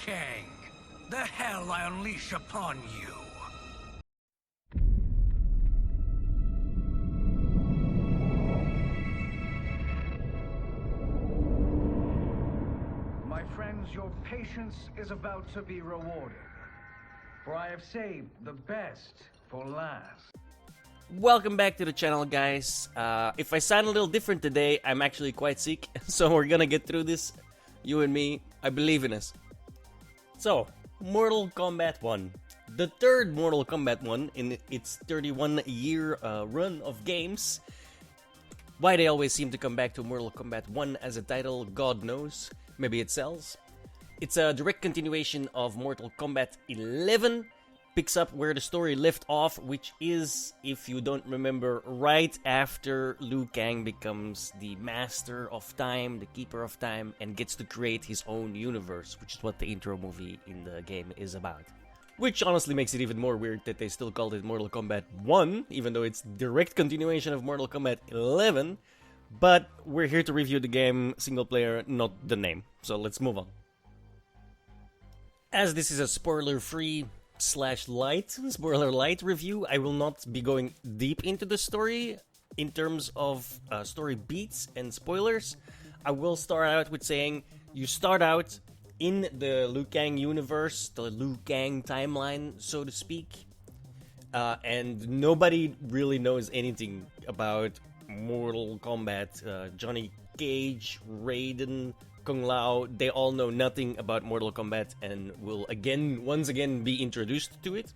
Kang. The hell I unleash upon you. My friends, your patience is about to be rewarded. For I have saved the best for last. Welcome back to the channel, guys. If I sound a little different today, I'm actually quite sick, so we're gonna get through this. You and me, I believe in us. So, Mortal Kombat 1. The third Mortal Kombat 1 in its 31-year run of games. Why they always seem to come back to Mortal Kombat 1 as a title, God knows. Maybe it sells. It's a direct continuation of Mortal Kombat 11. Picks up where the story left off, which is, if you don't remember, right after Liu Kang becomes the master of time, the keeper of time, and gets to create his own universe, which is what the intro movie in the game is about. Which honestly makes it even more weird that they still called it Mortal Kombat 1, even though it's direct continuation of Mortal Kombat 11. But we're here to review the game single player, not the name. So let's move on. As this is a spoiler-free spoiler light review, I will not be going deep into the story in terms of story beats and spoilers. I will start out with saying you start out in the Liu Kang universe, the Liu Kang timeline, so to speak, and nobody really knows anything about Mortal Kombat. Johnny Cage, Raiden, Kung Lao, they all know nothing about Mortal Kombat and will once again be introduced to it.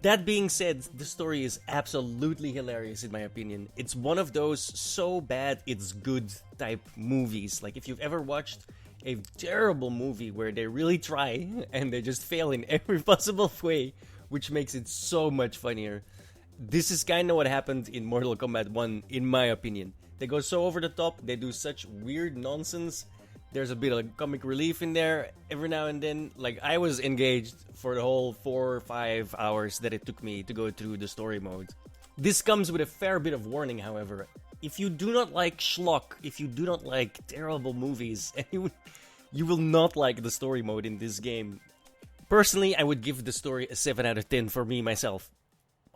That being said, the story is absolutely hilarious in my opinion. It's one of those so bad it's good type movies. Like if you've ever watched a terrible movie where they really try and they just fail in every possible way, which makes it so much funnier. This is kind of what happened in Mortal Kombat 1 in my opinion. They go so over the top, they do such weird nonsense. There's a bit of comic relief in there every now and then. Like, I was engaged for the whole 4 or 5 hours that it took me to go through the story mode. This comes with a fair bit of warning, however. If you do not like schlock, if you do not like terrible movies, you will not like the story mode in this game. Personally, I would give the story a 7 out of 10 for me, myself.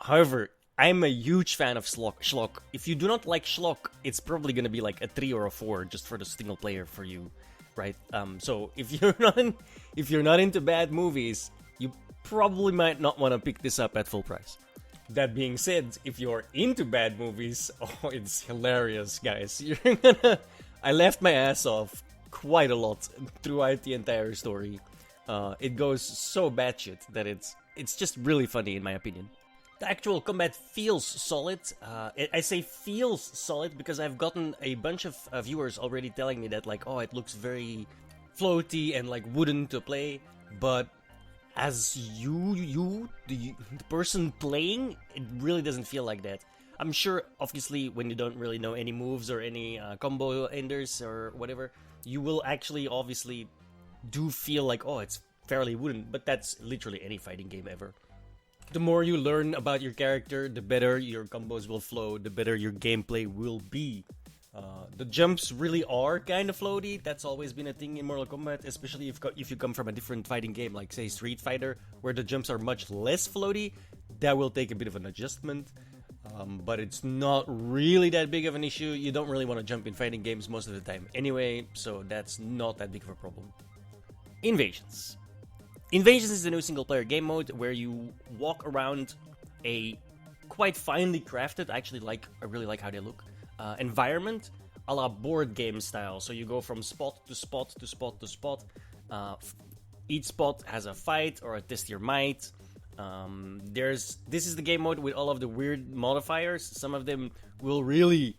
However, I'm a huge fan of schlock. If you do not like schlock, it's probably gonna be like a 3 or a 4 just for the single player for you, right? So if you're not into bad movies, you probably might not want to pick this up at full price. That being said, if you're into bad movies, oh, it's hilarious, guys. I left my ass off quite a lot throughout the entire story. It goes so batshit that it's just really funny in my opinion. The actual combat feels solid. I say feels solid because I've gotten a bunch of viewers already telling me that, like, oh, it looks very floaty and like wooden to play. But as the person playing, it really doesn't feel like that. I'm sure, obviously, when you don't really know any moves or any combo enders or whatever, you will actually obviously do feel like, oh, it's fairly wooden. But that's literally any fighting game ever. The more you learn about your character, the better your combos will flow, the better your gameplay will be. The jumps really are kind of floaty. That's always been a thing in Mortal Kombat, especially if you come from a different fighting game, like say Street Fighter, where the jumps are much less floaty. That will take a bit of an adjustment, but it's not really that big of an issue. You don't really want to jump in fighting games most of the time anyway, so that's not that big of a problem. Invasions. Invasions is the new single-player game mode where you walk around a quite finely crafted, I really like how they look, environment a la board game style. So you go from spot to spot to spot to spot. Each spot has a fight or a test your might. This is the game mode with all of the weird modifiers. Some of them will really,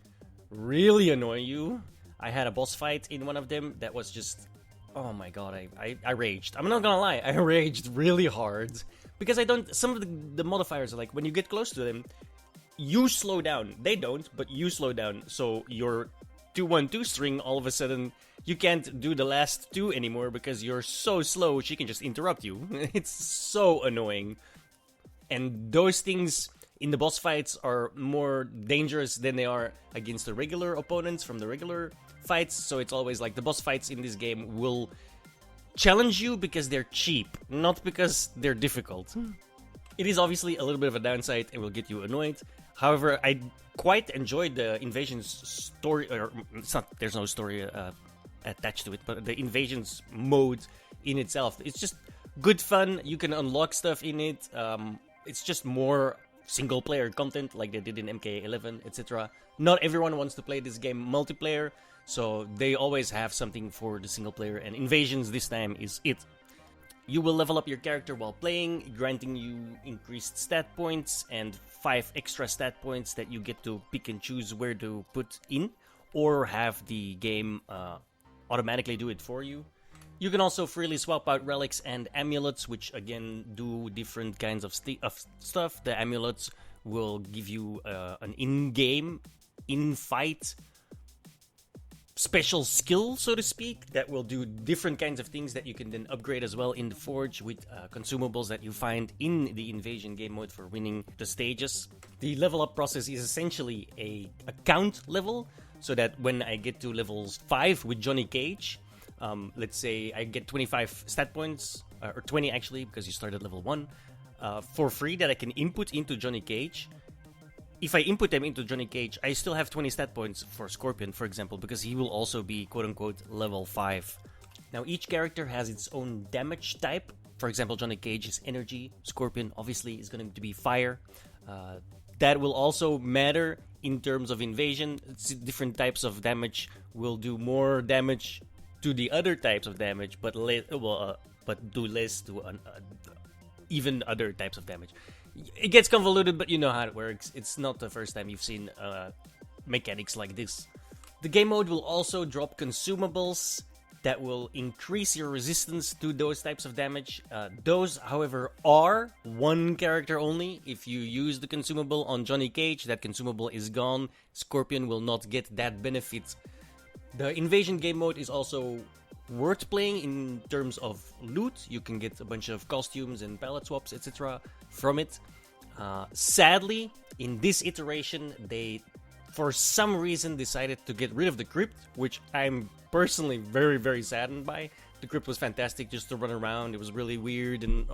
really annoy you. I had a boss fight in one of them that was just... oh my god, I raged. I'm not gonna lie, I raged really hard. Because some of the modifiers are like, when you get close to them, you slow down. They don't, but you slow down. So your 2-1-2 string, all of a sudden, you can't do the last 2 anymore because you're so slow, she can just interrupt you. It's so annoying. And those things in the boss fights are more dangerous than they are against the regular opponents from the regular fights. So it's always like the boss fights in this game will challenge you because they're cheap, not because they're difficult. It is obviously a little bit of a downside and will get you annoyed. However, I quite enjoyed the Invasion's story, or it's not, there's no story attached to it, but the Invasion's mode in itself. It's just good fun. You can unlock stuff in it. It's just more single player content like they did in MK11, etc. Not everyone wants to play this game multiplayer, so they always have something for the single player, and Invasions this time is it. You will level up your character while playing, granting you increased stat points and 5 extra stat points that you get to pick and choose where to put in, or have the game automatically do it for you. You can also freely swap out relics and amulets, which again do different kinds of stuff. The amulets will give you an in-game, in-fight special skill, so to speak, that will do different kinds of things that you can then upgrade as well in the Forge with consumables that you find in the Invasion game mode for winning the stages. The level up process is essentially a count level, so that when I get to levels 5 with Johnny Cage, let's say I get 25 stat points, or 20 actually, because you start at level 1, for free that I can input into Johnny Cage. If I input them into Johnny Cage, I still have 20 stat points for Scorpion, for example, because he will also be quote-unquote level 5. Now, each character has its own damage type. For example, Johnny Cage is energy. Scorpion, obviously, is going to be fire. That will also matter in terms of Invasion. Different types of damage will do more damage to the other types of damage, but do less to even other types of damage. It gets convoluted, but you know how it works. It's not the first time you've seen mechanics like this. The game mode will also drop consumables that will increase your resistance to those types of damage. Those, however, are one character only. If you use the consumable on Johnny Cage, that consumable is gone. Scorpion will not get that benefit. The Invasion game mode is also worth playing in terms of loot. You can get a bunch of costumes and palette swaps, etc. from it. Sadly, in this iteration, they, for some reason, decided to get rid of the crypt, which I'm personally very, very saddened by. The crypt was fantastic just to run around. It was really weird, and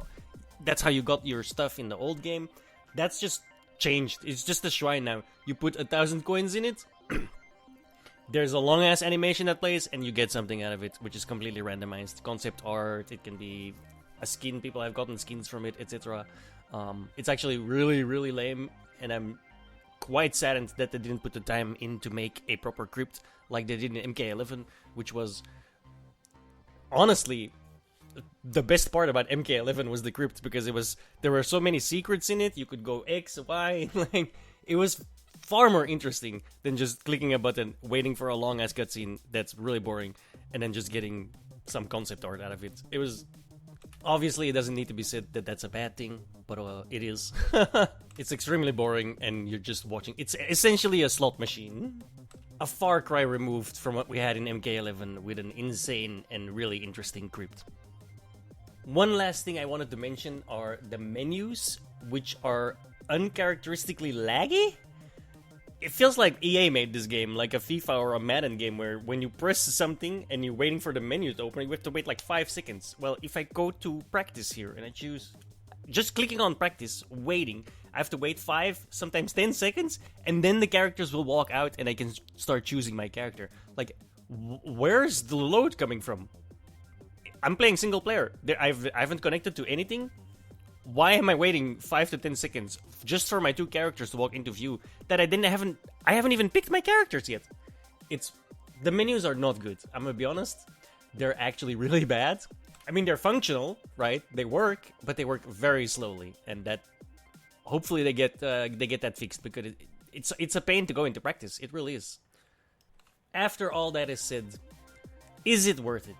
that's how you got your stuff in the old game. That's just changed. It's just a shrine now. You put 1,000 coins in it. There's a long-ass animation that plays, and you get something out of it, which is completely randomized. Concept art, it can be a skin, people have gotten skins from it, etc. It's actually really, really lame, and I'm quite saddened that they didn't put the time in to make a proper crypt like they did in MK11, which was, honestly, the best part about MK11 was the crypt, because there were so many secrets in it. You could go X, Y, like, it was far more interesting than just clicking a button, waiting for a long-ass cutscene that's really boring, and then just getting some concept art out of it. It was... Obviously, it doesn't need to be said that that's a bad thing, but it is. It's extremely boring, and you're just watching. It's essentially a slot machine. A far cry removed from what we had in MK11 with an insane and really interesting crypt. One last thing I wanted to mention are the menus, which are uncharacteristically laggy. It feels like EA made this game like a FIFA or a Madden game, where when you press something and you're waiting for the menu to open, you have to wait like 5 seconds. Well, if I go to practice here and I choose just clicking on practice, waiting, I have to wait 5, sometimes 10 seconds, and then the characters will walk out and I can start choosing my character. Like, where's the load coming from? I'm playing single player. I haven't connected to anything. Why am I waiting 5 to 10 seconds just for my 2 characters to walk into view that I haven't even picked my characters yet? The menus are not good. I'm gonna be honest. They're actually really bad. I mean, they're functional, right? They work, but they work very slowly, and that hopefully they get that fixed, because it's a pain to go into practice. It really is. After all that is said, is it worth it?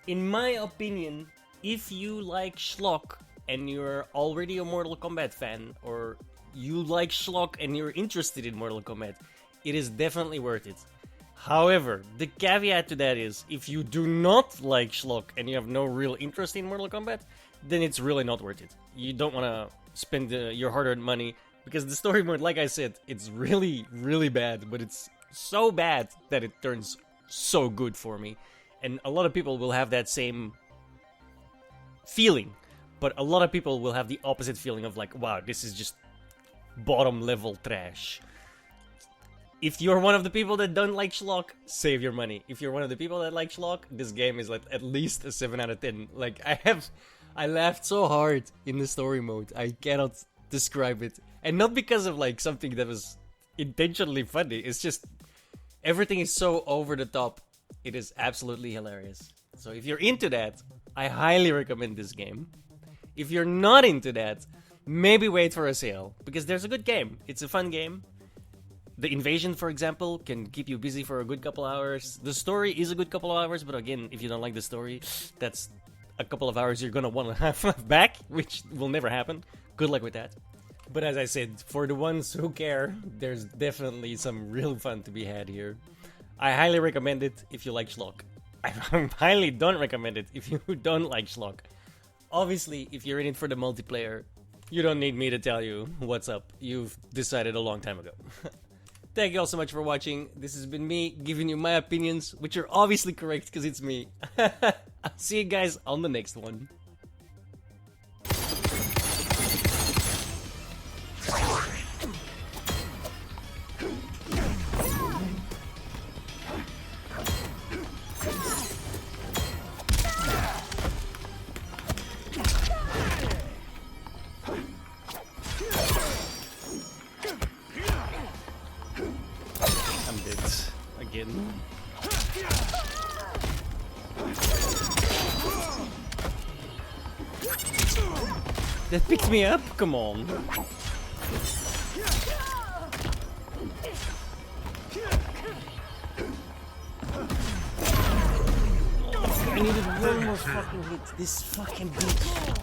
In my opinion, if you like schlock and you're already a Mortal Kombat fan, or you like schlock and you're interested in Mortal Kombat, it is definitely worth it. However, the caveat to that is, if you do not like schlock and you have no real interest in Mortal Kombat, then it's really not worth it. You don't want to spend your hard-earned money, because the story mode, like I said, it's really, really bad, but it's so bad that it turns so good for me. And a lot of people will have that same feeling. But a lot of people will have the opposite feeling of like, wow, this is just bottom level trash. If you're one of the people that don't like schlock, save your money. If you're one of the people that like schlock, this game is like at least a 7 out of 10. Like, I laughed so hard in the story mode. I cannot describe it. And not because of like something that was intentionally funny. It's just everything is so over the top. It is absolutely hilarious. So if you're into that, I highly recommend this game. If you're not into that, maybe wait for a sale, because there's a good game. It's a fun game. The invasion, for example, can keep you busy for a good couple hours. The story is a good couple of hours, but again, if you don't like the story, that's a couple of hours you're gonna want to have back, which will never happen. Good luck with that. But as I said, for the ones who care, there's definitely some real fun to be had here. I highly recommend it if you like schlock. I highly don't recommend it if you don't like schlock. Obviously, if you're in it for the multiplayer, you don't need me to tell you what's up. You've decided a long time ago. Thank you all so much for watching. This has been me giving you my opinions, which are obviously correct because it's me. I'll see you guys on the next one. I'm dead again. That picked me up? Come on. I needed one more fucking hit. This fucking bitch.